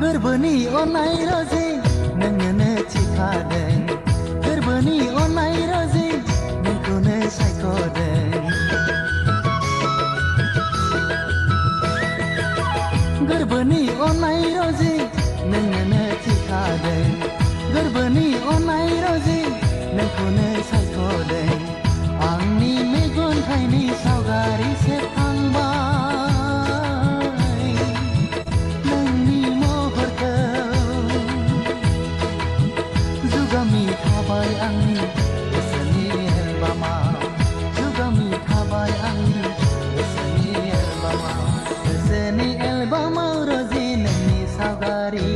गोरबोनि अननाय रजे नोंनो थिखादों गोरबोनि अननाय रजे नोंखौनो सायख'दों गोरबोनि अननाय रजे नोंनो थिखादों गोरबोनि अननाय रजे नोंखौनो सायख'दों आंनि मेगन थाइनै सावगारि सेबखांबाय नोंनि महरखौ जुगामि थाबाय आंनि गोसोनि एलबामाव जुगामि थाबाय आंनि गोसोनि एलबामाव रजे नोंनि सावगारि